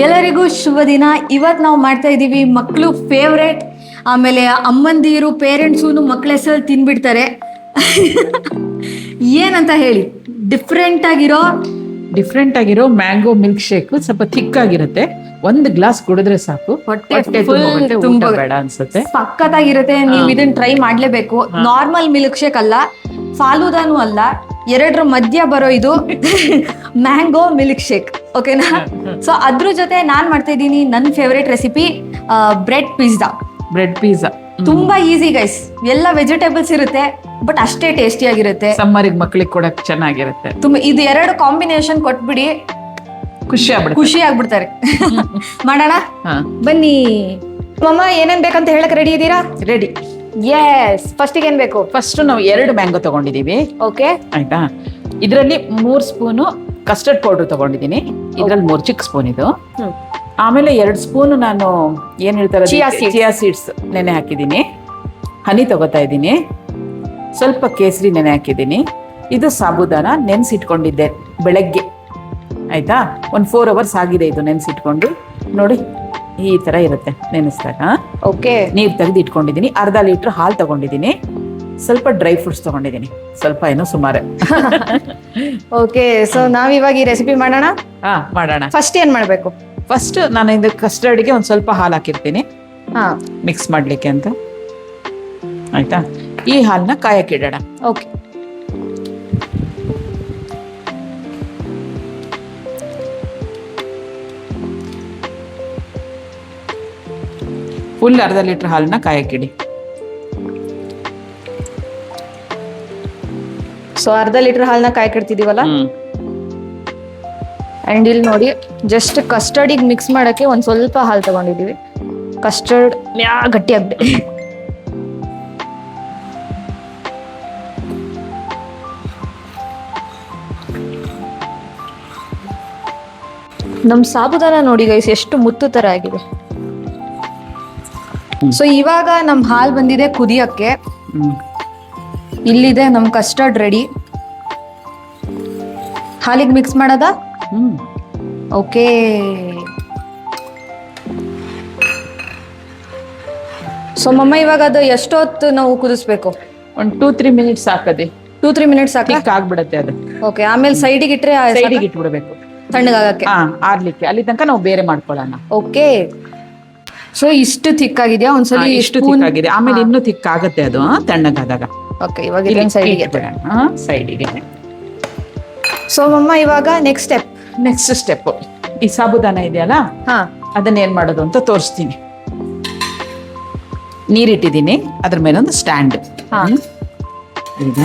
ಎಲ್ಲರಿಗೂ ಶುಭ ದಿನ. ಇವತ್ತು ನಾವು ಮಾಡ್ತಾ ಇದ್ದೀವಿ ಮಕ್ಕಳು ಫೇವ್ರೇಟ್, ಆಮೇಲೆ ಅಮ್ಮಂದಿರು ಪೇರೆಂಟ್ಸೂ ಮಕ್ಕಳ ಹೆಸರು ತಿನ್ಬಿಡ್ತಾರೆ. ಏನಂತ ಹೇಳಿ, ಡಿಫ್ರೆಂಟ್ ಆಗಿರೋ ಮ್ಯಾಂಗೋ ಮಿಲ್ಕ್ ಶೇಕ್. ಸ್ವಲ್ಪ ಥಿಕ್ ಆಗಿರುತ್ತೆ, ಒಂದು ಗ್ಲಾಸ್ ಕುಡಿದ್ರೆ ಸಾಕು, ಹೊಟ್ಟೆ ಊಟ ಬೇಡ ಅನ್ಸುತ್ತೆ. ಸಖತ್ತಾಗಿರುತ್ತೆ. ನೀವು ಇದನ್ನ ಟ್ರೈ ಮಾಡ್ಲೇಬೇಕು. ನಾರ್ಮಲ್ ಮಿಲ್ಕ್ ಶೇಕ್ ಅಲ್ಲ, ಫಾಲೂದಾನು ಅಲ್ಲ, ಎರಡರ ಮಧ್ಯ ಬರೋ ಇದು ಮ್ಯಾಂಗೋ ಮಿಲ್ಕ್ ಶೇಕ್. ಓಕೆನಾ? ಸೊ ಅದ್ರ ಜೊತೆ ನಾನ್ ಮಾಡ್ತಾ ಇದ್ದೀನಿ ನನ್ನ ಫೇವ್ರೇಟ್ ರೆಸಿಪಿ, ಬ್ರೆಡ್ ಪಿಜ್ಜಾ. ತುಂಬಾ ಈಸಿ ಗೈಸ್, ಎಲ್ಲ ವೆಜಿಟೇಬಲ್ಸ್ ಇರುತ್ತೆ, ಬಟ್ ಅಷ್ಟೇ ಟೇಸ್ಟಿ ಆಗಿರುತ್ತೆ. ಸಮ್ಮರಿಗೆ ಮಕ್ಳಿಗೆ ಕೊಡಕ್ ಚೆನ್ನಾಗಿರುತ್ತೆ. ತುಂಬಾ ಇದು ಎರಡು ಕಾಂಬಿನೇಷನ್ ಕೊಟ್ಬಿಡಿ, ಖುಷಿ ಆಗ್ಬಿಡ್ತಾರೆ. ಮಾಡೋಣ ಬನ್ನಿ. ಮಮ್ಮ ಏನೇನ್ ಬೇಕಂತ ಹೇಳಕ್ ರೆಡಿ ಇದ್ದೀರಾ? ರೆಡಿ. ಎಸ್. ಫಸ್ಟಿಗೆ ಏನ್ ಬೇಕು? ಫಸ್ಟ್ ನಾವು 2 ಮ್ಯಾಂಗೋ ತಗೊಂಡಿದೀವಿ. ಓಕೆ, ಆಯ್ತಾ? ಇದರಲ್ಲಿ 3 ಸ್ಪೂನು ಕಸ್ಟರ್ಡ್ ಪೌಡರ್ ತಗೊಂಡಿದ್ದೀನಿ. ಇದ್ರಲ್ಲಿ 3 ಚಿಕ್ಕ ಸ್ಪೂನ್ ಇದು. ಆಮೇಲೆ 2 ಸ್ಪೂನ್ ನಾನು ಏನ್ ಹೇಳ್ತಾರೆ, ಚಿಯಾ ಸೀಡ್ಸ್ ನೆನೆ ಹಾಕಿದ್ದೀನಿ. ಹನಿ ತಗೋತಾ ಇದ್ದೀನಿ. ಸ್ವಲ್ಪ ಕೇಸರಿ ನೆನೆ ಹಾಕಿದ್ದೀನಿ. ಇದು ಸಾಬುದಾನ ನೆನ್ಸಿಟ್ಕೊಂಡಿದ್ದೆ ಬೆಳಗ್ಗೆ. ಆಯ್ತಾ? ಒಂದು 4 ಅವರ್ಸ್ ಆಗಿದೆ ಇದು ನೆನ್ಸಿಟ್ಕೊಂಡು. ನೋಡಿ ಈ ತರ ಇರುತ್ತೆ ನೆನೆಸಿದಾಗ. ಓಕೆ, ನೀರ್ ತೆಗೆದು ಇಟ್ಕೊಂಡಿದ್ದೀನಿ. ಅರ್ಧ ಲೀಟರ್ ಹಾಲು ತಗೊಂಡಿದ್ದೀನಿ. ಸ್ವಲ್ಪ ಡ್ರೈ ಫ್ರೂಟ್ಸ್ ತಗೊಂಡಿದ್ದೀನಿ, ಸ್ವಲ್ಪ ಏನೋ ಸುಮಾರು. ಓಕೆ, ಸೊ ನಾವಿವಾಗ ಈ ರೆಸಿಪಿ ಮಾಡೋಣ. ಮಾಡೋಣ. ಫಸ್ಟ್ ಏನ್ ಮಾಡ್ಬೇಕು? ಫಸ್ಟ್ ನಾನು ಇದು ಕಸ್ಟರ್ಡ್ಗೆ ಒಂದು ಸ್ವಲ್ಪ ಹಾಲು ಹಾಕಿರ್ತೀನಿ, ಮಿಕ್ಸ್ ಮಾಡ್ಲಿಕ್ಕೆ ಅಂತ. ಆಯ್ತಾ? ಈ ಹಾಲನ್ನ ಕಾಯಕ್ಕಿಡೋಣ. ಓಕೆ. ಫುಲ್ ಅರ್ಧ ಲೀಟರ್ ಹಾಲನ್ನ ಕಾಯಕ್ಕಿಡಿ. ಸೊ ಅರ್ಧ ಲೀಟರ್ ಹಾಲನ್ನ ಕಾಯಕ್ಕಿಡ್ತಿದೀವಲ್ಲ. ಅಂಡ್ ಇಲ್ಲಿ ನೋಡಿ, ಜಸ್ಟ್ ಕಸ್ಟರ್ಡಿಗೆ ಮಿಕ್ಸ್ ಮಾಡಕ್ಕೆ ಒಂದ್ ಸ್ವಲ್ಪ ಹಾಲು ತಗೊಂಡಿದೀವಿ. ಕಸ್ಟರ್ಡ್ ಗಟ್ಟಿ ಆಗ್ಬಿಟ್ಟೆ. ನಮ್ ಸಾಬುದಾನ ನೋಡಿ ಗೈಸ್, ಎಷ್ಟು ಮುತ್ತು ತರ ಆಗಿದೆ. ಸೊ ಇವಾಗ ನಮ್ ಹಾಲ್ ಬಂದಿದೆ ಕುದಿಯಕ್ಕೆ. ಇಲ್ಲಿದೆ ನಮ್ ಕಸ್ಟರ್ಡ್ ರೆಡಿ. ಹಾಲಿಗೆ ಮಿಕ್ಸ್ ಮಾಡೋದಾ? ಓಕೆ. ಸೊ ಮಮ್ಮ ಇವಾಗ ಅದು ಎಷ್ಟೊತ್ತು ನಾವು ಕುದಿಸ್ಬೇಕು? ಒಂದು 2-3 ಮಿನಿಟ್ಸ್ ಸಾಕದೆ. 2-3 ಮಿನಿಟ್ಸ್ ಸಾಕು, ಆಗ್ಬಿಡತ್ತೆ ಅದು. ಓಕೆ, ಆಮೇಲೆ ಸೈಡಿಗೆ ಇಟ್ರೆ ಸೈಡಿಗೆ ಇಟ್ಬಿಡ್ಬೇಕು, ತಣ್ಣಗಾಗಕ್ಕೆ. ಆರ್ಲಿಕ್ಕೆ. ಅಲ್ಲಿ ತನಕ ನಾವು ಬೇರೆ ಮಾಡ್ಕೊಳ್ಳೋಣ. ಓಕೆ. ಸೊ ಇಷ್ಟು ಥಿಕ್ ಆಗಿದೆಯಾ? ಒಂದ್ಸಲ ಇಷ್ಟು ಥಿಕ್ ಆಗಿದೆ. ಆಮೇಲೆ ಇನ್ನೂ ಥಿಕ್ ಆಗುತ್ತೆ ಅದು ತಣ್ಣಗಾದಾಗ. ಓಕೆ, ಇವಾಗ ಇದನ್ನ ಸೈಡಿಗೆ ಸೈಡಿಗೆ. ಸೊ ಮಮ್ಮ ಇವಾಗ ನೆಕ್ಸ್ಟ್ ಸ್ಟೆಪ್ ಈ ಸಾಬುದಾನ ಇದೆಯಲ್ಲ, ಅದನ್ನ ಏನ್ ಮಾಡೋದು ಅಂತ ತೋರಿಸ್ತೀನಿ. ನೀರಿಟ್ಟಿದ್ದೀನಿ, ಅದ್ರ ಮೇಲೆ ಒಂದು ಸ್ಟ್ಯಾಂಡ್. ಈಗ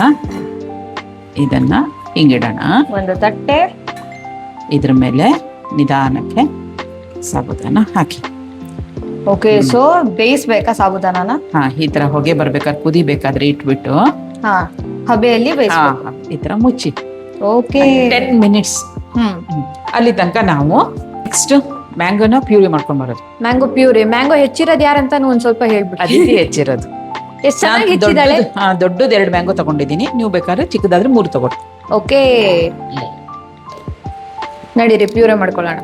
ಇದನ್ನ ಹಿಂಗಿಡೋಣ. ಒಂದು ತಟ್ಟೆ, ಇದ್ರ ಮೇಲೆ ನಿಧಾನಕ್ಕೆ ಸಾಬುದಾನ ಹಾಕಿ. ಓಕೆ. ಸೊ ಬೇಯಿಸ್ಬೇಕಾ ಸಾಬುದಾನನ? ಈ ತರ ಹೊಗೆ ಬರ್ಬೇಕಾದ್ರೆ, ಕುದಿಬೇಕಾದ್ರೆ ಇಟ್ಬಿಟ್ಟು ಹಬೆಯಲ್ಲಿ ಈ ತರ ಮುಚ್ಚಿ. Okay, 10 minutes. ಅಲ್ಲಿ ತನಕ ನಾವು ನೆಕ್ಸ್ಟ್ ಮ್ಯಾಂಗೋನ ಪ್ಯೂರಿ ಮಾಡ್ಕೊಂಡ್ ಬರೋದು. Mango puree. ಮ್ಯಾಂಗೋ ಹೆಚ್ಚಿರೋದು ಯಾರಂತ ಒಂದ್ ಸ್ವಲ್ಪ ಹೇಳ್ಬಿಟ್ಟು. ಅದಕ್ಕೆ ಹೆಚ್ಚಿರೋದು. ಎಷ್ಟು ಚೆನ್ನಾಗಿ ಹೆಚ್ಚಿದಾಳೆ. ದೊಡ್ಡದು 2 ಮ್ಯಾಂಗೋ ತಗೊಂಡಿದ್ದೀನಿ. ನೀವು ಬೇಕಾದ್ರೆ ಚಿಕ್ಕದಾದ್ರೆ 3 ತಗೊಳ್ಳಿ. ಓಕೆ, ನಡೀರಿ ಪ್ಯೂರಿ ಮಾಡ್ಕೊಳ್ಳೋಣ.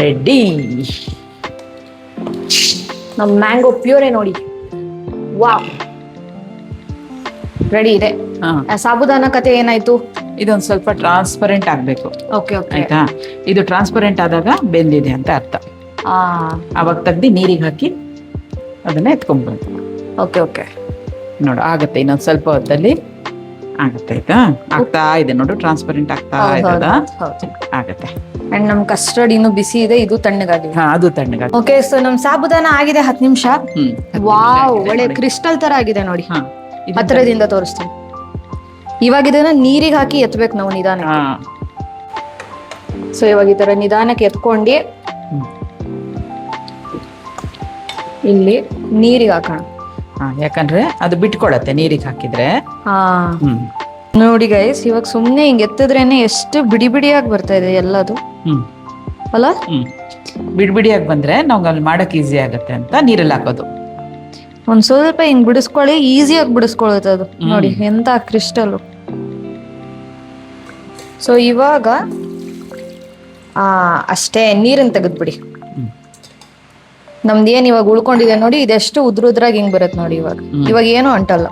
ರೆಡಿ. ನಮ್ ಮ್ಯಾಂಗೋ ಪ್ಯೂರೇ ನೋಡಿ, ವಾವ್, ರೆಡಿ ಇದೆ. ಸಾಬುದಾನ ಕತೆ ಏನಾಯ್ತು? ಇದೊಂದ್ ಸ್ವಲ್ಪ ಟ್ರಾನ್ಸ್ಪರೆಂಟ್ ಆಗ್ಬೇಕು. ಓಕೆ, ಆಯ್ತಾ? ಇದು ಟ್ರಾನ್ಸ್ಪರೆಂಟ್ ಆದಾಗ ಬೆಂದಿದೆ ಅಂತ ಅರ್ಥ. ಅವಾಗ ತೆಗ್ದು ನೀರಿಗೆ ಹಾಕಿ ಅದನ್ನ ಎತ್ಕೊಂಡ್ಬಂದು. ಓಕೆ. ನೋಡು, ಆಗತ್ತೆ. ಇನ್ನೊಂದ್ ಸ್ವಲ್ಪ ಹೊತ್ತಲ್ಲಿ ಆಗತ್ತೆ. ಆಯ್ತಾ? ಆಗ್ತಾ ಇದೆ ನೋಡು, ಟ್ರಾನ್ಸ್ಪರೆಂಟ್ ಆಗ್ತಾ ಇದ್ದದ. ಆಗತ್ತೆ. ಅಂಡ್ ನಮ್ ಕಸ್ಟರ್ಡ್ ಇನ್ನು ಬಿಸಿ ಇದೆ, ಇದು ತಣ್ಣಗಾಗಿದೆ. ಅದು ತಣ್ಣಗಾಗಿದೆ. ಓಕೆ, ಸೊ ನಮ್ ಸಾಬುದಾನ ಆಗಿದೆ 10 ನಿಮಿಷ. ವಾವ್, ಒಳ್ಳೆ ಕ್ರಿಸ್ಟಲ್ ತರ ಆಗಿದೆ ನೋಡಿ. ಹತ್ತಿರದಿಂದ ತೋರಿಸ್ತೀನಿ. ಇವಾಗ ಇದನ್ನ ನೀರಿಗೆ ಹಾಕಿ ಎತ್ಬೇಕು ನಾವು ನಿಧಾನಕ್ಕೆ. ಸೊ ಇವಾಗ ಈ ತರ ನಿಧಾನಕ್ಕೆ ಎತ್ಕೊಂಡು ಇಲ್ಲಿ ನೀರಿಗೆ ಹಾಕೋಣ. ಯಾಕಂದ್ರೆ ಅದು ಬಿಟ್ಕೊಳತ್ತೆ ನೀರಿಗೆ ಹಾಕಿದ್ರೆ. ನೋಡಿ ಗೈಸ್, ಇವಾಗ ಸುಮ್ನೆ ಹಿಂಗ್ ಎತ್ತಿದ್ರೇನೆ ಎಷ್ಟು ಬಿಡಿ ಬಿಡಿಯಾಗಿ ಬರ್ತಾ ಇದೆ ಎಲ್ಲದು ಅಲ್ಲ. ಬಿಡಿಯಾಗಿ ಬಂದ್ರೆ ನಾವು ಅಲ್ಲಿ ಮಾಡಕ್ ಈಸಿ ಆಗುತ್ತೆ ಅಂತ ನೀರಲ್ಲಿ ಹಾಕೋದು. ಒಂದ್ ಸ್ವಲ್ಪ ಹಿಂಗ್ ಬಿಡಿಸ್ಕೊಳ್ಳಿ, ಈಸಿಯಾಗಿ ಬಿಡಿಸ್ಕೊಳ್ಳುತ್ತೆ ಅದು. ನೋಡಿ ಎಂತ ಕ್ರಿಸ್ಟಲ್. ಸೊ ಇವಾಗ ಅಷ್ಟೇ, ನೀರನ್ನ ತೆಗೆದ್ಬಿಡಿ. ನಮ್ದೇನ್ ಇವಾಗ ಉಳ್ಕೊಂಡಿದೆ ನೋಡಿ, ಇದೆಷ್ಟು ಉದ್ರಾಗಿ ಹಿಂಗ್ ಬರುತ್ತೆ ನೋಡಿ. ಇವಾಗ ಏನು ಅಂಟಲ್ಲ.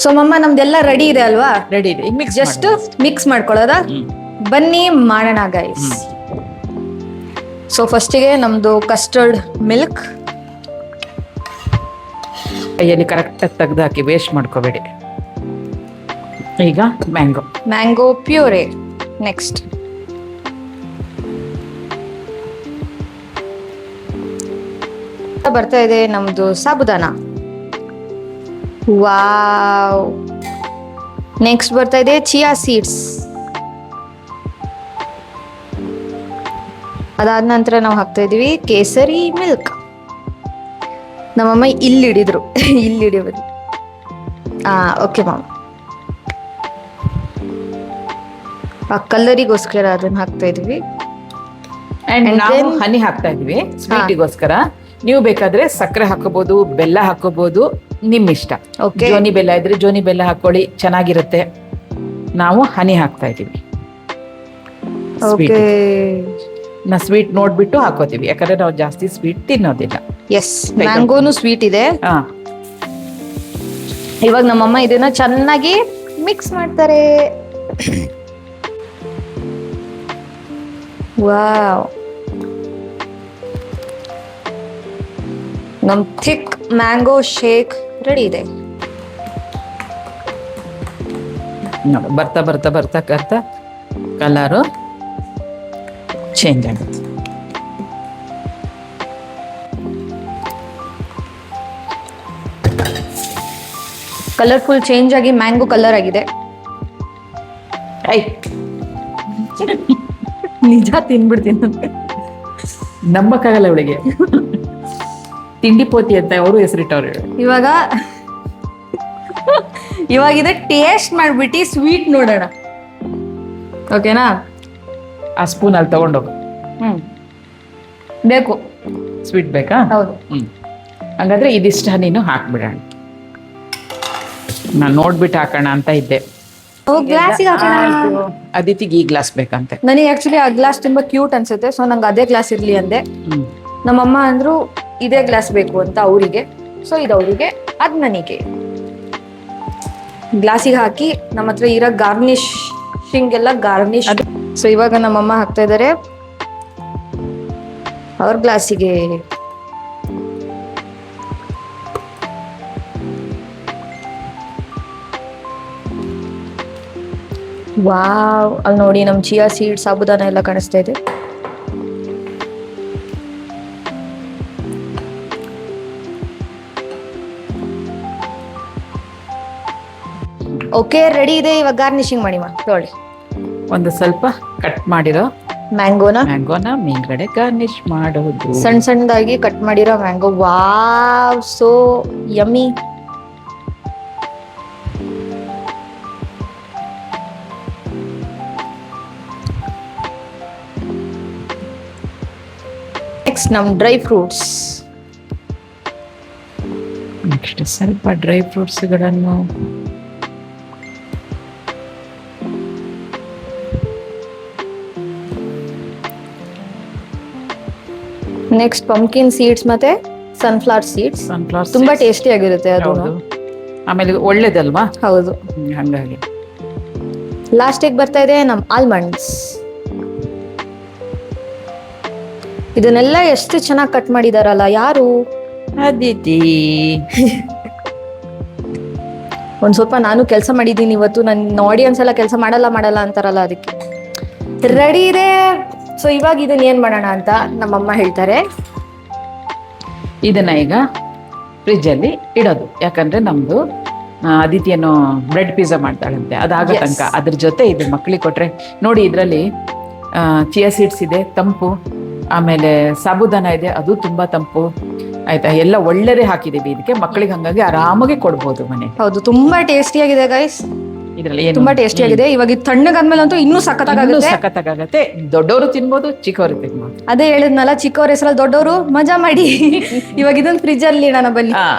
ಸೊ ಮಮ್ಮ ನಮ್ದೆಲ್ಲ ರೆಡಿ ಇದೆ ಅಲ್ವಾ? ರೆಡಿ ಇದೆ. ಜಸ್ಟ್ ಮಿಕ್ಸ್ ಮಾಡ್ಕೊಳ್ಳೋದಾ? ಬನ್ನಿ ಮಾಡೋಣ ಗೈಸ್. ಸೊ ಫಸ್ಟಿಗೆ ನಮ್ದು ಕಸ್ಟರ್ಡ್ ಮಿಲ್ಕ್ ಕೈಯಲ್ಲಿ ಕರೆಕ್ಟಾಗಿ ತೆಗ್ದು ಹಾಕಿ, ವೇಸ್ಟ್ ಮಾಡ್ಕೋಬೇಡಿ. ಈಗ ಮ್ಯಾಂಗೋ ಪ್ಯೂರೇ. ನೆಕ್ಸ್ಟ್ ಬರ್ತಾ ಇದೆ ನಮ್ದು ಸಾಬುದಾನ. ವಾವ್. ನೆಕ್ಸ್ಟ್ ಬರ್ತಾ ಇದೆ ಚಿಯಾ ಸೀಡ್ಸ್. ಅದಾದ ನಂತರ ನಾವು ಹಾಕ್ತಾ ಇದೀವಿ ಕೇಸರಿ ಮಿಲ್ಕ್. ನಮ್ಮಮ್ಮ ಇಲ್ಲಿ ಹಿಡಿದ್ರು. ಇಲ್ಲಿ ಹಿಡಿಯೋದು. Okay ma'am. ಆ ಕಲರಿಗೋಸ್ಕರ ಅದನ್ನ ಹಾಕ್ತಾ ಇದೀವಿ. ನಾವು ಹನಿ ಹಾಕ್ತಾ ಇದೀವಿ ಸ್ವೀಟಿಗೋಸ್ಕರ. ನೀವು ಬೇಕಾದ್ರೆ ಸಕ್ಕರೆ ಹಾಕೋಬಹುದು, ಬೆಲ್ಲ ಹಾಕೋಬಹುದು, ನಿಮ್ ಇಷ್ಟ. ಜೋನಿ ಬೆಲ್ಲ ಇದ್ರೆ ಜೋನಿ ಬೆಲ್ಲ ಹಾಕೊಳ್ಳಿ, ಚೆನ್ನಾಗಿರುತ್ತೆ. ನಾವು ಹನಿ ಹಾಕ್ತಾ ಇದೀವಿ. ನಾ ಸ್ವೀಟ್ ನೋಡ್ಬಿಟ್ಟು ಹಾಕೋತೀವಿ, ಯಾಕಂದ್ರೆ ನಾವು ಜಾಸ್ತಿ ಸ್ವೀಟ್ ತಿನ್ನೋದಿಲ್ಲ. ಎಸ್, ಮ್ಯಾಂಗೋನು ಸ್ವೀಟ್ ಇದೆ. ಇವಾಗ ನಮ್ಮಮ್ಮ ಇದನ್ನ ಚೆನ್ನಾಗಿ ಮಿಕ್ಸ್ ಮಾಡ್ತಾರೆ. ವಾವ್. ನಮ್ ಥಿಕ್ ಮ್ಯಾಂಗೋ ಶೇಕ್ ರೆಡಿ ಇದೆ. ಬರ್ತಾ ಬರ್ತಾ ಬರ್ತಾ ಬರ್ತಾ ಕಲರು ಚೇಂಜ್ ಆಗುತ್ತೆ. ಕಲರ್ಫುಲ್ ಚೇಂಜ್ ಆಗಿ ಮ್ಯಾಂಗೋ ಕಲರ್ ಆಗಿದೆ. ನಿಜ ತಿನ್ಬಿಡ್ತೀನಿ. ನಂಬಕ್ಕಾಗಲ್ಲ ಅವಳಿಗೆ. ತಿಂಡಿ ಪೋತಿ ಅಂತ ಅವರು ಹೆಸರಿಟ್ಟವ್ರು. ಇವಾಗ ಇದೆ ಟೇಸ್ಟ್ ಮಾಡ್ಬಿಟ್ಟು ಸ್ವೀಟ್ ನೋಡೋಣ. ಓಕೆನಾ? ಆ ಸ್ಪೂನ್ ಅಲ್ಲಿ ತಗೊಂಡೋಗು. ಬೇಕು ಸ್ವೀಟ್ ಬೇಕಾ? ಹೌದು. ಹಂಗಾದ್ರೆ ಇದಿಷ್ಟ ನೀನು ಹಾಕ್ಬಿಡೋಣ. ನಾನು ನೋಡ್ಬಿಟ್ಟು ಹಾಕೋಣ ಅಂತ ಇದ್ದೆ. ಅದಿತಿಗೆ ಈ ಗ್ಲಾಸ್ ಬೇಕಂತೆ. ನನಗೆ ಆಕ್ಚುಲಿ ಆ ಗ್ಲಾಸ್ ತುಂಬಾ ಕ್ಯೂಟ್ ಅನ್ಸುತ್ತೆ, ಸೊ ನಂಗೆ ಅದೇ ಗ್ಲಾಸ್ ಇರ್ಲಿ ಅಂದೆ. ನಮ್ಮಮ್ಮ ಅಂದ್ರು ಇದೇ ಗ್ಲಾಸ್ ಬೇಕು ಅಂತ ಅವರಿಗೆ. ಸೊ ಇದು ಅವರಿಗೆ, ಅದ್ ನನಗೆ. ಗ್ಲಾಸಿಗೆ ಹಾಕಿ ನಮ್ಮ ಹತ್ರ ಇರೋ ಗಾರ್ನಿಶಿಂಗ್ ಎಲ್ಲ ಗಾರ್ನಿಶ್. ಸೊ ಇವಾಗ ನಮ್ಮಮ್ಮ ಹಾಕ್ತಾ ಇದಾರೆ ಅವ್ರ ಗ್ಲಾಸಿಗೆ. ವಾವ್. ಅಲ್ಲಿ ನೋಡಿ ನಮ್ ಚಿಯಾ ಸೀಡ್, ಸಾಬುದಾನ ಎಲ್ಲ ಕಾಣಿಸ್ತಾ ಇದೆ. ಓಕೆ, ರೆಡಿ ಇದೆ. ಇವಾಗ ಗಾರ್ನಿಶಿಂಗ್ ಮಾಡಿ ತೊಗೊಳ್ಳಿ. ಒಂದು ಸ್ವಲ್ಪ ಕಟ್ ಮಾಡಿರೋ ಮ್ಯಾಂಗೋನ ಮೇಲ್ಗಡೆ ಗಾರ್ನಿಶ್ ಮಾಡೋದು. ಸಣ್ಣ ಸಣ್ಣದಾಗಿ ಕಟ್ ಮಾಡಿರೋ mango. Wow, so yummy. Next ನಮ್ ಡ್ರೈ ಫ್ರೂಟ್ಸ್. ನೆಕ್ಸ್ಟ್ ಸ್ವಲ್ಪ ಡ್ರೈ ಫ್ರೂಟ್ಸ್ಗಳನ್ನು ನೆಕ್ಸ್ಟ್ ಪಂಪ್ಕಿನ್ ಸೀಡ್ಸ್ ಮತ್ತೆ ಸನ್ಫ್ಲವರ್ ಸೀಡ್ಸ್. ತುಂಬಾ ಟೇಸ್ಟಿ ಆಗಿರುತ್ತೆ ಅದು. ಆಮೇಲೆ ಒಳ್ಳೇದಲ್ವಾ? ಹೌದು, ಹಂಗಾಗಿ. ಲಾಸ್ಟಿಗೆ ಬರ್ತಾ ಇದೆ ನಮ್ ಆಲ್ಮಂಡ್ಸ್. ಇದನ್ನೆಲ್ಲ ಎಷ್ಟು ಚೆನ್ನಾಗಿ ಕಟ್ ಮಾಡಿದಾರಲ್ಲ. ಯಾರು? ಅದಿತಿ. ಒಂದ್ ಸ್ವಲ್ಪ ನಾನು ಕೆಲಸ ಮಾಡಿದ್ದೀನಿ ಇವತ್ತು. ನನ್ನ ಆಡಿಯನ್ಸ್ ಎಲ್ಲ ಕೆಲಸ ಮಾಡಲ್ಲ ಅಂತಾರಲ್ಲ, ಅದಕ್ಕೆ ರೆಡಿ ಇದೆ. ಸೊ ಇವಾಗ ಇದನ್ನ ಏನ್ ಮಾಡೋಣ ಅಂತ ನಮ್ಮಮ್ಮ ಹೇಳ್ತಾರೆ. ಇದನ್ನ ಈಗ ಫ್ರಿಜ್ ಅಲ್ಲಿ ಇಡೋದು. ಯಾಕಂದ್ರೆ ನಮ್ದು ಅದಿತಿಯನ್ನು ಬ್ರೆಡ್ ಪಿಜ್ಜಾ ಮಾಡ್ತಾಳಂತೆ, ಅದಾಗೋ ತನಕ. ಅದ್ರ ಜೊತೆ ಇದು ಮಕ್ಳಿಗೆ ಕೊಟ್ರೆ ನೋಡಿ, ಇದ್ರಲ್ಲಿ ಚಿಯಾ ಸೀಡ್ಸ್ ಇದೆ, ತಂಪು. ಆಮೇಲೆ ಸಾಬುದಾನ ಇದೆ, ಅದು ತುಂಬಾ ತಂಪು. ಆಯ್ತಾ, ಎಲ್ಲ ಒಳ್ಳೆದೇ ಹಾಕಿದೀವಿ ಇದಕ್ಕೆ ಮಕ್ಕಳಿಗೆ, ಹಂಗಾಗಿ ಆರಾಮಾಗಿ ಕೊಡ್ಬೋದು ಮನೆ. ಹೌದು, ತುಂಬಾ ಟೇಸ್ಟಿ ಆಗಿದೆ ಗೈಸ್. ಇದ್ರಲ್ಲಿ ಏನು ತುಂಬಾ ಟೇಸ್ಟಿ ಆಗಿದೆ. ಇವಾಗ ಇದು ತಣ್ಣಗಾದ್ಮೇಲೆ ಅಂತೂ ಇನ್ನೂ ಸಖತ್ತಾಗುತ್ತೆ. ಸಖತ್ತಾಗತ್ತೆ. ದೊಡ್ಡವರು ತಿನ್ಬೋದು, ಚಿಕ್ಕವರು ತಿನ್ಬೋದು. ಅದೇ ಹೇಳಿದ್ನಲ್ಲ, ಚಿಕ್ಕವ್ರ ಹೆಸರಲ್ಲಿ ದೊಡ್ಡವರು ಮಜಾ ಮಾಡಿ. ಇವಾಗ ಇದನ್ನ ಫ್ರಿಜ್ ಅಲ್ಲಿ ಇಡೋಣ ಬನ್ನಿ.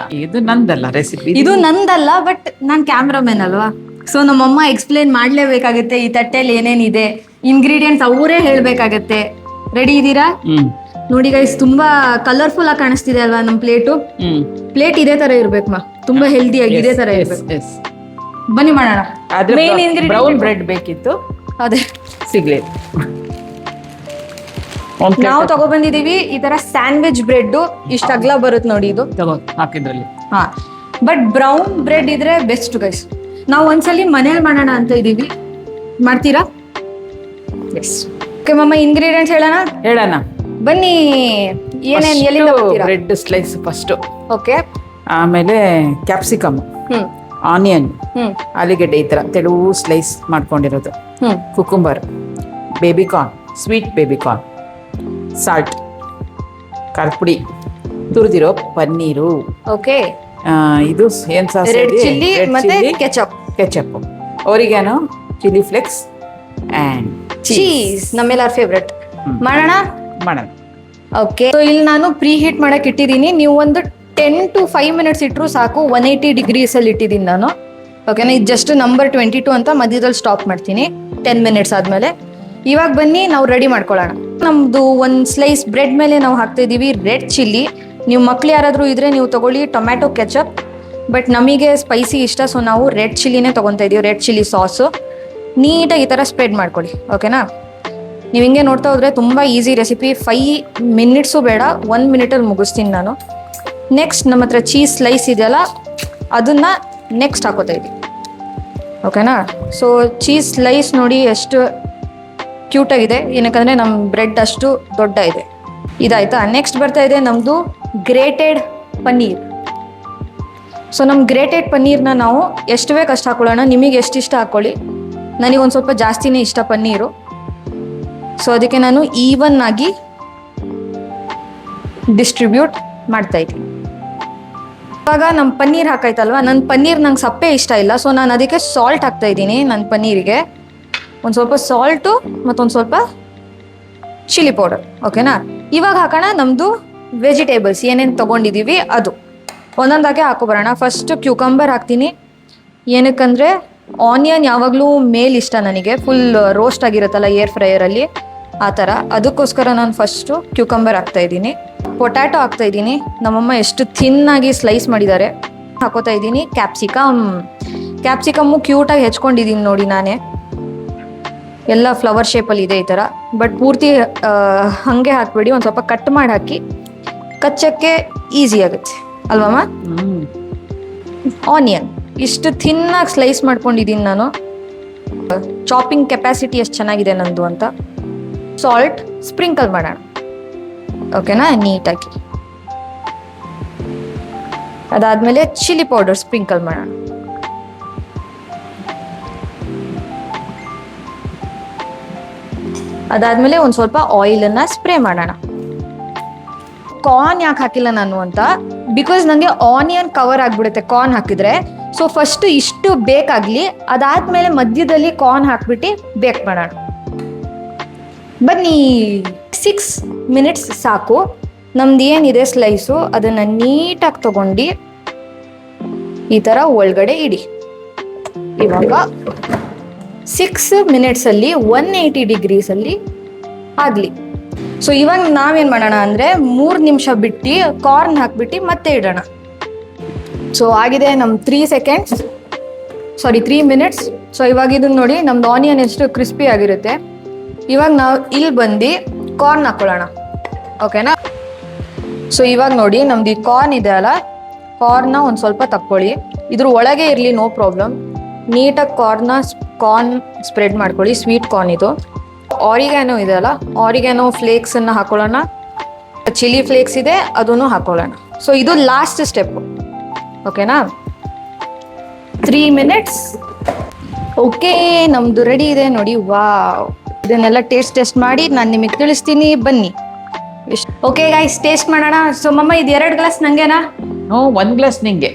ಇದು ನಂದಲ್ಲ ರೆಸಿಪಿ, ಇದು ನಂದಲ್ಲ, ಬಟ್ ನಾನ್ ಕ್ಯಾಮ್ರಾಮನ್ ಅಲ್ವಾ, ಸೊ ನಮ್ಮಮ್ಮ ಎಕ್ಸ್ಪ್ಲೇನ್ ಮಾಡ್ಲೇಬೇಕಾಗತ್ತೆ. ಈ ತಟ್ಟೆಲಿ ಏನೇನಿದೆ, ಇಂಗ್ರೀಡಿಯೆಂಟ್ಸ್ ಅವರೇ ಹೇಳ್ಬೇಕಾಗತ್ತೆ. ರೆಡಿ ಇದೀರಾ? ನೋಡಿ ಗೈಸ್, ತುಂಬಾ ಕಲರ್ಫುಲ್ ಆಗಿ ಕಾಣಿಸ್ತಿದೆ ಅಲ್ವಾ ನಮ್ ಪ್ಲೇಟು. ಪ್ಲೇಟ್ ಇದೇ ತರ ಇರ್ಬೇಕು ಮಾ, ತುಂಬಾ ಹೆಲ್ದಿ ಆಗಿ ಇದೇ ತರ ಇರ್ಬೇಕು. ಬನ್ನಿ ಮಾಡೋಣ. ಮೇನ್ ಇಂಗ್ರೀಡಿಯೆಂಟ್ ಬ್ರೌನ್ ಬ್ರೆಡ್ ಬೇಕಿತ್ತು, ಅದೇ ಸಿಗ್ಲಿಲ್ಲ. ನಾವು ತಗೊಬಂದಿದೀವಿ ಈ ತರ ಸ್ಯಾಂಡ್ವಿಚ್ ಬ್ರೆಡ್. ಇಷ್ಟ ಅಗಲ ಬರುತ್ತೆ ನೋಡಿ ಇದು, ಹಾಕಿದ್ರಲ್ಲಿ. ಹಾ, ಬಟ್ ಬ್ರೌನ್ ಬ್ರೆಡ್ ಇದ್ರೆ ಬೆಸ್ಟ್ ಗೈಸ್. ನಾವು ಒಂದ್ಸಲಿ ಮನೇಲಿ ಮಾಡೋಣ ಅಂತ ಇದೀವಿ. ಮಾಡ್ತೀರಾ? ಎಸ್. ಓಕೆ ಮಮ್ಮ, ಇಂಗ್ರೀಡಿಯೆಂಟ್ಸ್ ಹೇಳೋಣ ಬನ್ನಿ. ಏನೇನ್ ಎಲ್ಲಿಂದ ಬರ್ತೀರಾ? Bread slice first, okay. ಆಮೇಲೆ ಕ್ಯಾಪ್ಸಿಕಮ್, ಆನಿಯನ್, ಆಲೂಗೆಡ್ಡೆ ಈ ತರ ತೆಳು ಸ್ಲೈಸ್ ಮಾಡ್ಕೊಂಡಿರೋದು, cucumber, baby corn, sweet baby corn, salt, ಖಾರದ ಪುಡಿ, ತುರಿದಿರೋ ಪನ್ನೀರು, ಓಕೆ. ಇದು ಏನ್ ಸಾಸ್? ರೆಡ್ ಚಿಲ್ಲಿ ಮತ್ತೆ ketchup, oregano, chilli flakes and cheese, ನಮ್ಮೆಲ್ಲರ ಫೇವ್ರೆಟ್. ಮಾಡೋಣ. ಓಕೆ, ಸೊ ಇಲ್ಲಿ ನಾನು ಪ್ರೀ ಹೀಟ್ ಮಾಡಕ್ ಇಟ್ಟಿದ್ದೀನಿ. ನೀವು ಒಂದು 10 to 5 minutes ಇಟ್ಟರು ಸಾಕು. 180 degrees ಅಲ್ಲಿ ಇಟ್ಟಿದ್ದೀನಿ ನಾನು. ಓಕೆನಾ? ಇದು ಜಸ್ಟ್ ನಂಬರ್ 22 ಅಂತ ಮಧ್ಯದಲ್ಲಿ ಸ್ಟಾಪ್ ಮಾಡ್ತೀನಿ 10 minutes ಆದ್ಮೇಲೆ. ಇವಾಗ ಬನ್ನಿ ನಾವು ರೆಡಿ ಮಾಡ್ಕೊಳ್ಳೋಣ. ನಮ್ದು ಒಂದು ಸ್ಲೈಸ್ ಬ್ರೆಡ್ ಮೇಲೆ ನಾವು ಹಾಕ್ತಾ ಇದೀವಿ ರೆಡ್ ಚಿಲ್ಲಿ. ನೀವು ಮಕ್ಳು ಯಾರಾದ್ರೂ ಇದ್ರೆ ನೀವು ತಗೊಳ್ಳಿ ಟೊಮ್ಯಾಟೊ ಕೆಚಪ್, ಬಟ್ ನಮಗೆ ಸ್ಪೈಸಿ ಇಷ್ಟ, ಸೊ ನಾವು ರೆಡ್ ಚಿಲ್ಲಿನೇ ತಗೊತಾ ಇದೀವಿ, ರೆಡ್ ಚಿಲ್ಲಿ ಸಾಸು. ನೀಟಾಗಿ ಈ ಥರ ಸ್ಪ್ರೆಡ್ ಮಾಡ್ಕೊಳ್ಳಿ. ಓಕೆನಾ? ನೀವು ಹಿಂಗೆ ನೋಡ್ತಾ ಹೋದ್ರೆ ತುಂಬ ಈಸಿ ರೆಸಿಪಿ. 5 minutes ಬೇಡ, 1 minute ಮುಗಿಸ್ತೀನಿ ನಾನು. ನೆಕ್ಸ್ಟ್ ನಮ್ಮ ಹತ್ರ ಚೀಸ್ ಸ್ಲೈಸ್ ಇದೆಯಲ್ಲ, ಅದನ್ನ ನೆಕ್ಸ್ಟ್ ಹಾಕೋತಾ ಇದ್ದೀವಿ. ಓಕೆನಾ? ಸೊ ಚೀಸ್ ಸ್ಲೈಸ್ ನೋಡಿ ಎಷ್ಟು ಕ್ಯೂಟಾಗಿದೆ, ಏನಕ್ಕಂದರೆ ನಮ್ಮ ಬ್ರೆಡ್ ಅಷ್ಟು ದೊಡ್ಡ ಇದೆ. ಇದಾಯ್ತಾ? ನೆಕ್ಸ್ಟ್ ಬರ್ತಾ ಇದೆ ನಮ್ಮದು ಗ್ರೇಟೆಡ್ ಪನ್ನೀರ್. ಸೊ ನಮ್ಮ ಗ್ರೇಟೆಡ್ ಪನ್ನೀರ್ನ ನಾವು ಎಷ್ಟು ಬೇಕು ಅಷ್ಟು ಹಾಕೊಳ್ಳೋಣ. ನಿಮಗೆ ಎಷ್ಟು ಇಷ್ಟ ಹಾಕ್ಕೊಳ್ಳಿ. ನನಗೊಂದು ಸ್ವಲ್ಪ ಜಾಸ್ತಿನೇ ಇಷ್ಟ ಪನ್ನೀರು, ಸೊ ಅದಕ್ಕೆ ನಾನು ಈವನ್ ಆಗಿ ಡಿಸ್ಟ್ರಿಬ್ಯೂಟ್ ಮಾಡ್ತಾ ಇದ್ದೀನಿ. ಇವಾಗ ನಮ್ಮ ಪನ್ನೀರ್ ಹಾಕಾಯ್ತಲ್ವಾ, ನನ್ನ ಪನ್ನೀರ್ ನಂಗೆ ಸಪ್ಪೆ ಇಷ್ಟ ಇಲ್ಲ, ಸೊ ನಾನು ಅದಕ್ಕೆ ಸಾಲ್ಟ್ ಹಾಕ್ತಾ ಇದ್ದೀನಿ. ನನ್ನ ಪನ್ನೀರಿಗೆ ಒಂದು ಸ್ವಲ್ಪ ಸಾಲ್ಟು ಮತ್ತೊಂದು ಸ್ವಲ್ಪ ಚಿಲ್ಲಿ ಪೌಡರ್. ಓಕೆನಾ? ಇವಾಗ ಹಾಕೋಣ ನಮ್ಮದು ವೆಜಿಟೇಬಲ್ಸ್ ಏನೇನು ತೊಗೊಂಡಿದ್ದೀವಿ ಅದು ಒಂದೊಂದಾಗೆ ಹಾಕೊಬರೋಣ. ಫಸ್ಟ್ ಕ್ಯೂಕಂಬರ್ ಹಾಕ್ತೀನಿ. ಏನಕ್ಕಂದರೆ ಆನಿಯನ್ ಯಾವಾಗಲೂ ಮೇಲ್ ಇಷ್ಟ ನನಗೆ, ಫುಲ್ ರೋಸ್ಟ್ ಆಗಿರುತ್ತಲ್ಲ ಏರ್ ಫ್ರೈಯರಲ್ಲಿ, ಆ ಥರ. ಅದಕ್ಕೋಸ್ಕರ ನಾನು ಫಸ್ಟು ಕ್ಯೂಕಂಬರ್ ಹಾಕ್ತಾ ಇದ್ದೀನಿ. ಪೊಟ್ಯಾಟೊ ಹಾಕ್ತಾ ಇದ್ದೀನಿ. ನಮ್ಮಮ್ಮ ಎಷ್ಟು ಥಿನ್ನಾಗಿ ಸ್ಲೈಸ್ ಮಾಡಿದ್ದಾರೆ. ಹಾಕೋತಾ ಇದ್ದೀನಿ ಕ್ಯಾಪ್ಸಿಕಮ್ಮು ಕ್ಯೂಟಾಗಿ ಹೆಚ್ಕೊಂಡಿದ್ದೀನಿ ನೋಡಿ ನಾನೇ. ಎಲ್ಲ ಫ್ಲವರ್ ಶೇಪಲ್ಲಿ ಇದೆ ಈ ಥರ, ಬಟ್ ಪೂರ್ತಿ ಹಾಗೆ ಹಾಕ್ಬೇಡಿ, ಒಂದು ಸ್ವಲ್ಪ ಕಟ್ ಮಾಡಿ ಹಾಕಿ, ಕಚ್ಚಕ್ಕೆ ಈಸಿ ಆಗುತ್ತೆ ಅಲ್ವಮ್ಮ? ಆನಿಯನ್ ಇಷ್ಟು ಥಿನ್ನಾಗಿ ಸ್ಲೈಸ್ ಮಾಡ್ಕೊಂಡಿದ್ದೀನಿ ನಾನು. ಚಾಪಿಂಗ್ ಕೆಪಾಸಿಟಿ ಎಷ್ಟು ಚೆನ್ನಾಗಿದೆ ನಂದು ಅಂತ. ಸಾಲ್ಟ್ ಸ್ಪ್ರಿಂಕಲ್ ಮಾಡೋಣ. ಓಕೆನಾ? ನೀಟಾಗಿ. ಅದಾದಮೇಲೆ ಚಿಲ್ಲಿ ಪೌಡರ್ ಸ್ಪ್ರಿಂಕಲ್ ಮಾಡೋಣ. ಅದಾದಮೇಲೆ ಒಂದು ಸ್ವಲ್ಪ ಆಯಿಲನ್ನು ಸ್ಪ್ರೇ ಮಾಡೋಣ. ಕಾರ್ನ್ ಯಾಕೆ ಹಾಕಿಲ್ಲ ನಾನು ಅಂತ, ಬಿಕಾಸ್ ನನಗೆ ಆನಿಯನ್ ಕವರ್ ಆಗಿಬಿಡುತ್ತೆ ಕಾರ್ನ್ ಹಾಕಿದ್ರೆ. ಸೊ ಫಸ್ಟ್ ಇಷ್ಟು ಬೇಕಾಗಲಿ, ಅದಾದಮೇಲೆ ಮಧ್ಯದಲ್ಲಿ ಕಾರ್ನ್ ಹಾಕ್ಬಿಟ್ಟು ಬೇಕ್ ಮಾಡೋಣ. ಬನ್ನಿ. 6 minutes ಸಾಕು. ನಮ್ದು ಏನಿದೆ ಸ್ಲೈಸು ಅದನ್ನು ನೀಟಾಗಿ ತಗೊಂಡು ಈ ಥರ ಒಳಗಡೆ ಇಡಿ. ಇವಾಗ 6 minutes ಅಲ್ಲಿ 180 degrees ಅಲ್ಲಿ ಆಗಲಿ. ಸೊ ಇವಾಗ ನಾವೇನು ಮಾಡೋಣ ಅಂದರೆ 3 ನಿಮಿಷ ಬಿಟ್ಟು ಕಾರ್ನ್ ಹಾಕ್ಬಿಟ್ಟು ಮತ್ತೆ ಇಡೋಣ. ಸೊ ಆಗಿದೆ ನಮ್ಮ 3 minutes. ಸೊ ಇವಾಗ ಇದನ್ನ ನೋಡಿ, ನಮ್ದು ಆನಿಯನ್ ಎಷ್ಟು ಕ್ರಿಸ್ಪಿ ಆಗಿರುತ್ತೆ. ಇವಾಗ ನಾವು ಇಲ್ಲಿ ಬಂದು ಕಾರ್ನ್ ಹಾಕೊಳ್ಳೋಣ. ಓಕೆನಾ? ಸೊ ಇವಾಗ ನೋಡಿ ನಮ್ದು ಈ ಕಾರ್ನ್ ಇದೆ ಅಲ್ಲ, ಕಾರ್ನ ಒಂದು ಸ್ವಲ್ಪ ತಕ್ಕೊಳ್ಳಿ. ಇದ್ರ ಒಳಗೆ ಇರಲಿ, ನೋ ಪ್ರಾಬ್ಲಮ್. ನೀಟಾಗಿ ಕಾರ್ನ್ ಸ್ಪ್ರೆಡ್ ಮಾಡ್ಕೊಳ್ಳಿ. ಸ್ವೀಟ್ ಕಾರ್ನ್ ಇದು. ಆರಿಗ್ಯಾನೋ ಇದೆ ಅಲ್ಲ, ಆರಿಗ್ಯಾನೋ ಫ್ಲೇಕ್ಸನ್ನು ಹಾಕೊಳ್ಳೋಣ. ಚಿಲ್ಲಿ ಫ್ಲೇಕ್ಸ್ ಇದೆ, ಅದನ್ನು ಹಾಕೊಳ್ಳೋಣ. ಸೊ ಇದು ಲಾಸ್ಟ್ ಸ್ಟೆಪ್. ಓಕೆನಾ? 3 minutes. ಓಕೆ, ನಮ್ದು ರೆಡಿ ಇದೆ ನೋಡಿ. ವಾವ್! ಇದನ್ನೆಲ್ಲ ಟೇಸ್ಟ್ ಮಾಡಿ ನಾನು ನಿಮಗೆ ತಿಳಿಸ್ತೀನಿ, ಬನ್ನಿ. ಓಕೆ ಗೈಸ್, ಟೇಸ್ಟ್ ಮಾಡೋಣ. ಸೊ ಮಮ್ಮ, ಇದು 2 ಗ್ಲಾಸ್ ನಂಗೆನಾ? 1 ಗ್ಲಾಸ್ ನಿಂಗೆ.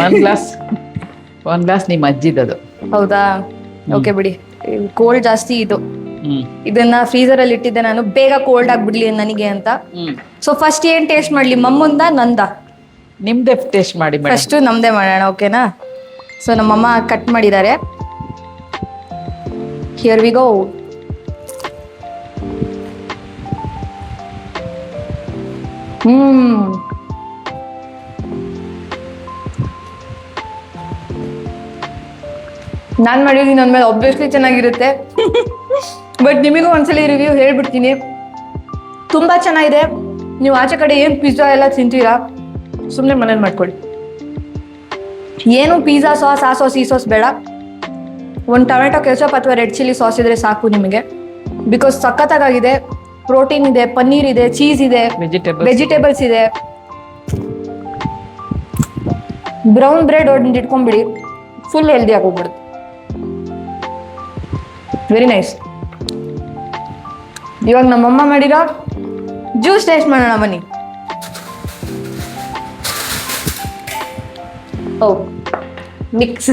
1 ಗ್ಲಾಸ್ ಒಂದ್ ಗ್ಲಾಸ್ ನಿಮ್ಮ ಅಜ್ಜಿದದು. ಹೌದಾ? ಓಕೆ ಬಿಡಿ, ಕೋಲ್ಡ್ ಜಾಸ್ತಿ ಇದು. ಹ್ಮ್ ಇದನ್ನ ಫ್ರೀಸರ್ ಅಲ್ಲಿ ಇಟ್ಟಿದ್ದೆ ನಾನು, ಬೇಗ ಕೋಲ್ಡ್ ಆಗ್ಬಿಡ್ಲಿ ನನಗೆ ಅಂತ. ಹ್ಮ್ ಸೊ ಫಸ್ಟ್ ಏನ್ ಟೇಸ್ಟ್ ಮಾಡ್ಲಿ, ಮಮ್ಮಂದ ನಂದ? ನಿಮ್ದೇ ಟೇಸ್ಟ್ ಮಾಡಿ ಮೇಡಮ್. ಫಸ್ಟ್ ನಮ್ದೇ ಮಾಡೋಣ, ಓಕೆನಾ? ಸೊ ನಮ್ಮಮ್ಮ ಕಟ್ ಮಾಡಿದ್ದಾರೆ. Here we go. ನಾನ್ ಮಾಡಿದೀನಿ ಅಂದ್ಮೇಲೆ ಆಬ್ವಿಯಸ್ಲಿ ಚೆನ್ನಾಗಿರುತ್ತೆ. ಬಟ್ ನಿಮಗೂ ಒಂದ್ಸಲಿ ರಿವ್ಯೂ ಹೇಳ್ಬಿಡ್ತೀನಿ, ತುಂಬಾ ಚೆನ್ನಾಗಿದೆ. ನೀವು ಆಚೆ ಕಡೆ ಏನು ಪಿಜ್ಜಾ ಎಲ್ಲ ತಿಂತೀರಾ, ಸುಮ್ಮನೆ ಮನೇಲಿ ಮಾಡ್ಕೊಳ್ಳಿ. ಏನು ಪಿಜ್ಜಾ ಸಾಸ್, ಆ ಸಾಸ್, ಈ ಸಾಸ್ ಬೇಡ. ಒಂದು ಟೊಮೆಟೊ ಕೆಚಪ್ ಅಥವಾ ರೆಡ್ ಚಿಲ್ಲಿ ಸಾಸ್ ಇದ್ರೆ ಸಾಕು ನಿಮಗೆ. ಬಿಕಾಸ್ ಸಖತ್ತಾಗಿದೆ. ಪ್ರೋಟೀನ್ ಇದೆ, ಪನ್ನೀರ್ ಇದೆ, ಚೀಸ್ ಇದೆ, ವೆಜಿಟೇಬಲ್ಸ್ ಇದೆ. ಬ್ರೌನ್ ಬ್ರೆಡ್ ಒಂದು ಇಟ್ಕೊಂಡ್ಬಿಡಿ, ಫುಲ್ ಹೆಲ್ದಿ ಆಗಿ ಹೋಗ್ಬಿಡುತ್ತೆ. Very nice. ಇವಾಗ ನಮ್ಮಮ್ಮ ಮಾಡಿರೋ ಜ್ಯೂಸ್ ಟೇಸ್ಟ್ ಮಾಡೋಣ ಬನ್ನಿ. ಓ ಮಿಕ್ಸ್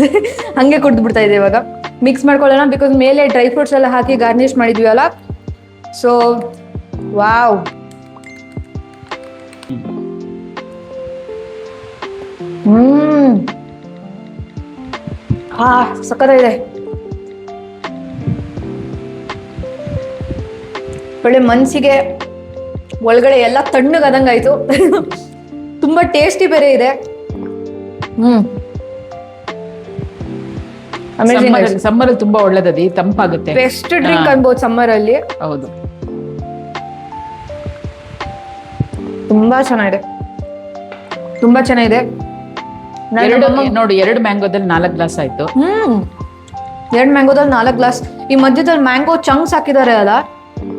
ಹಂಗೆ ಕುಡ್ದು ಬಿಡ್ತಾ ಇದೆ ಇವಾಗ. ಮಿಕ್ಸ್ ಮಾಡ್ಕೊಳ್ಳೋಣ, ಬಿಕಾಸ್ ಮೇಲೆ ಡ್ರೈ ಫ್ರೂಟ್ಸ್ ಎಲ್ಲ ಹಾಕಿ ಗಾರ್ನಿಶ್ ಮಾಡಿದ್ವಿ ಅಲ್ಲ. ಸೊ ವಾವ್, ಸಕ್ಕತ್ತಾಗಿದೆ. ಒಳ್ಳೆ ಮನ್ಸಿಗೆ ಒಳಗಡೆ ಎಲ್ಲ ತಣ್ಣಗಾದಂಗಾಯ್ತು. ತುಂಬಾ ಟೇಸ್ಟಿ ಬೇರೆ ಇದೆ. ಸಮ್ಮರ್ ತುಂಬಾ ಒಳ್ಳೇದದಿ, ತಂಪಾಗುತ್ತೆ. ಬೆಸ್ಟ್ ಡ್ರಿಂಕ್ ಅನ್ಬೋದು ಸಮ್ಮರ್ ಅಲ್ಲಿ. ಹೌದು, ತುಂಬಾ ಚೆನ್ನಾಗಿದೆ, ತುಂಬಾ ಚೆನ್ನಾಗಿದೆ. ನೋಡಿ, 2 ಮ್ಯಾಂಗೋದಲ್ಲಿ 4 ಗ್ಲಾಸ್ ಆಯ್ತು. 2 ಮ್ಯಾಂಗೋದಲ್ಲಿ 4 ಗ್ಲಾಸ್. ಈ ಮಧ್ಯದಲ್ಲಿ ಮ್ಯಾಂಗೋ ಚಂಕ್ಸ್ ಹಾಕಿದ್ದಾರೆ ಅಲ್ಲ,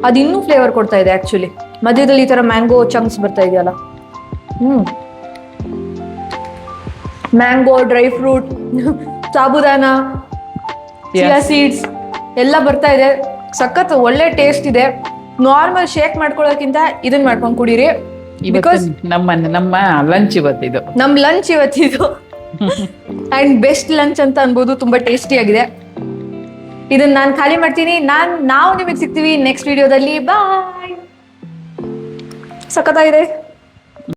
ಅದು ಇನ್ನೂ ಫ್ಲೇವರ್ ಕೊಡ್ತಾ ಇದೆ. ಆಕ್ಚುಲಿ ಮಧ್ಯದಲ್ಲಿ ಈ ತರ ಮ್ಯಾಂಗೋ ಚಂಕ್ಸ್ ಬರ್ತಾ ಇದೆಯಲ್ಲ. ಮ್ಯಾಂಗೋ, ಡ್ರೈ ಫ್ರೂಟ್, ಸಾಬುದಾನ, ಚಿಯಾ ಸೀಡ್ಸ್ ಎಲ್ಲ ಬರ್ತಾ ಇದೆ. ಸಖತ್ ಒಳ್ಳೆ ಟೇಸ್ಟ್ ಇದೆ. ನಾರ್ಮಲ್ ಶೇಕ್ ಮಾಡ್ಕೊಳ್ಳೋಕ್ಕಿಂತ ಇದನ್ನ ಮಾಡ್ಕೊಂಡು ಕುಡೀರಿ. ಬಿಕಾಸ್ ನಮ್ಮ ಲಂಚ್ ಇವತ್ತಿದು, ನಮ್ ಲಂಚ್ ಇವತ್ತಿದು ಅಂಡ್ ಬೆಸ್ಟ್ ಲಂಚ್ ಅಂತ ಅನ್ಬೋದು. ತುಂಬಾ ಟೇಸ್ಟಿ ಆಗಿದೆ. ಇದನ್ನ ನಾನು ಖಾಲಿ ಮಾಡ್ತೀನಿ. ನಾವು ನಿಮಗೆ ಸಿಗ್ತೀವಿ ನೆಕ್ಸ್ಟ್ ವಿಡಿಯೋದಲ್ಲಿ. ಬಾಯ್. ಸಖತ್ತಾಗಿದೆ.